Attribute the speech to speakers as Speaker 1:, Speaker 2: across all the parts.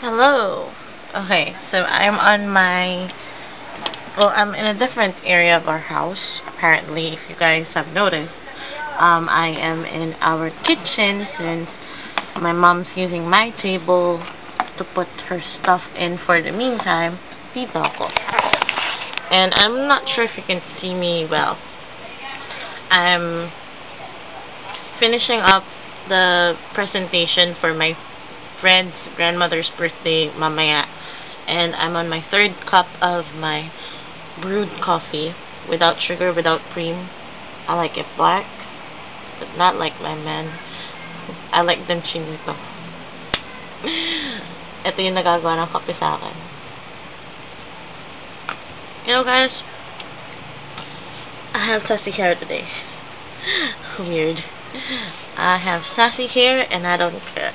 Speaker 1: Hello. Okay, so I'm in a different area of our house. Apparently, if you guys have noticed, I am in our kitchen since my mom's using my table to put her stuff in for the meantime. Dito ako. And I'm not sure if you can see me well. I'm finishing up the presentation for my friend's grandmother's birthday mamaya, and I'm on my third cup of my brewed coffee without sugar, without cream. I like it black, but not like my man. I like them chinito. Ito yung nagagawa ng kape sa akin. You know, guys, I have sassy hair today. Weird. I have sassy hair and I don't care.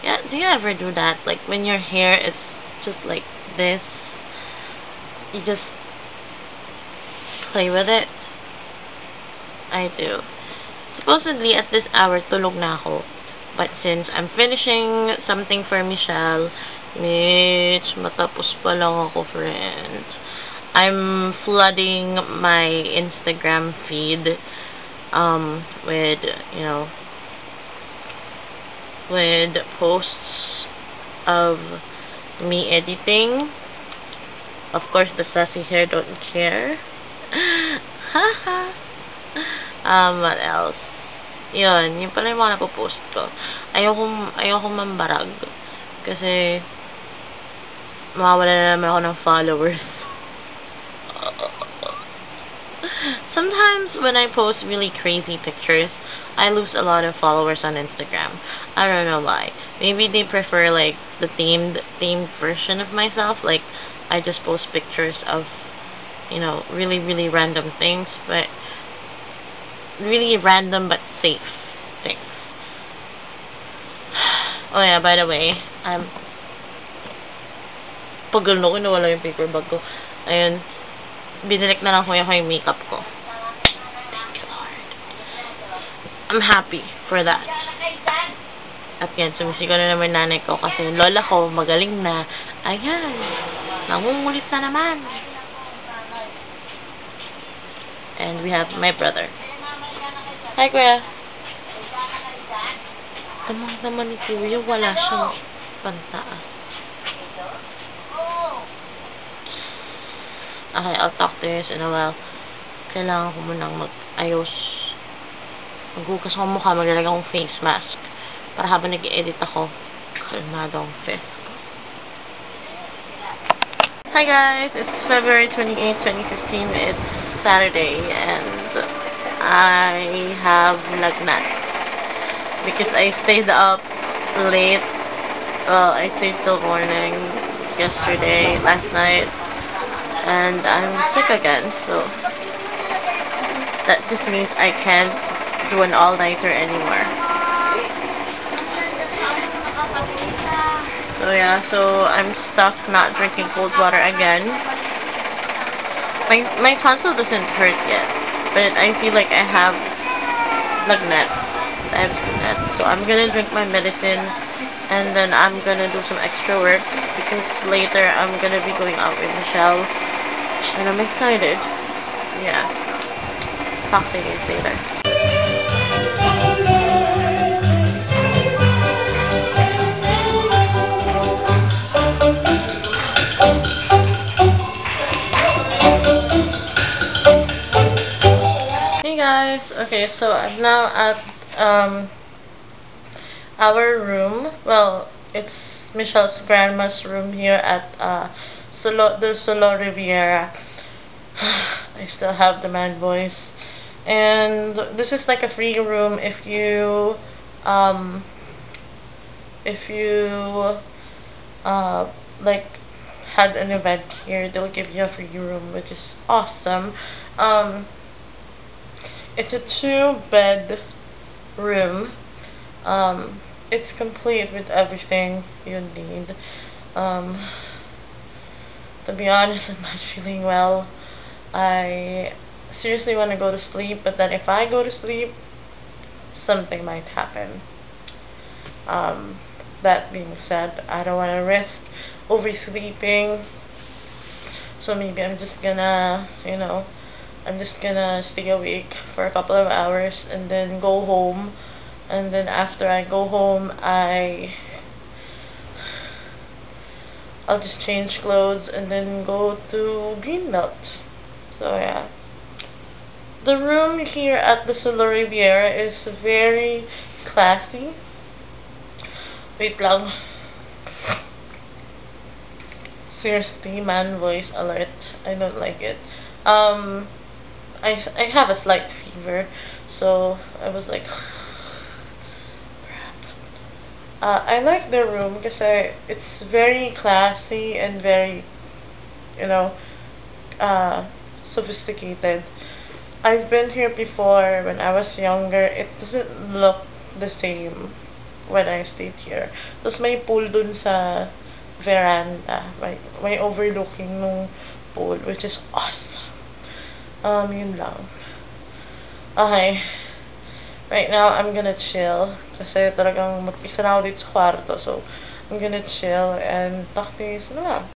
Speaker 1: Yeah, do you ever do that? Like when your hair is just like this, you just play with it? I do. Supposedly at this hour, tulog na ako. But since I'm finishing something for Michelle, Mitch, matapos pa lang ako, friend. I'm flooding my Instagram feed with, you know, with posts of me editing. Of course, the sassy hair don't care. Haha. What else? Yun pala yung mga napopost ko. Ayokong mambarag. Kasi, mawawala na naman ako ng followers. Sometimes, when I post really crazy pictures, I lose a lot of followers on Instagram. I don't know why. Maybe they prefer, like, the themed version of myself. Like, I just post pictures of, you know, really, really random things, but really random but safe things. Oh yeah, by the way, paggal na ko, nawala yung paper bag ko. Ayun, binilik na lang ko yung makeup ko. Thank you, Lord. I'm happy for that. At yan, sumisigaw na naman nanay ko kasi lola ko magaling na. Ayan, nangungulit na naman. And we have my brother. Hi, Kuya. Tamang naman ni Kuya, wala siyang pantaas. Okay, I'll talk to you in a while. Kailangan ko munang mag-ayos. Maghugas ako mukha, maglalagay akong face mask. Para habang nag-edit ako, kalmado ang face ko. Hi guys, it's February 28, 2015. It's Saturday, and I have lagnat. Because I stayed up late. Well, I stayed till morning yesterday, last night. And I'm sick again, so that just means I can't do an all-nighter anymore. So yeah, so I'm stuck not drinking cold water again. My tonsil doesn't hurt yet, but I feel like I have lagnat. So I'm gonna drink my medicine, and then I'm gonna do some extra work because later I'm gonna be going out with Michelle. And I'm excited. Yeah. Talk to you guys later. Hey guys. Okay, so I'm now at our room. Well, it's Michelle's grandma's room here at the Solo Riviera. I still have the man voice, and this is like a free room if you like had an event here. They'll give you a free room, which is awesome. It's a 2-bed room. It's complete with everything you need. To be honest, I'm not feeling well. I seriously want to go to sleep, but then if I go to sleep, something might happen. that being said, I don't want to risk oversleeping. So maybe I'm just gonna, I'm just gonna stay awake for a couple of hours and then go home. And then after I go home, I'll just change clothes and then go to Greenbelt. So yeah. The room here at the Solo Riviera is very classy. Wait lang. Seriously, man voice alert. I don't like it. I have a slight fever, so I was like, I like the room because it's very classy and very, sophisticated. I've been here before when I was younger. It doesn't look the same when I stayed here. Tapos may pool dun sa veranda. May overlooking nung pool, which is awesome. Yun lang. Okay. Right now, I'm gonna chill. Kasi talagang mag-isa na ako dito sa kwarto. So, I'm gonna chill and talk to you soon.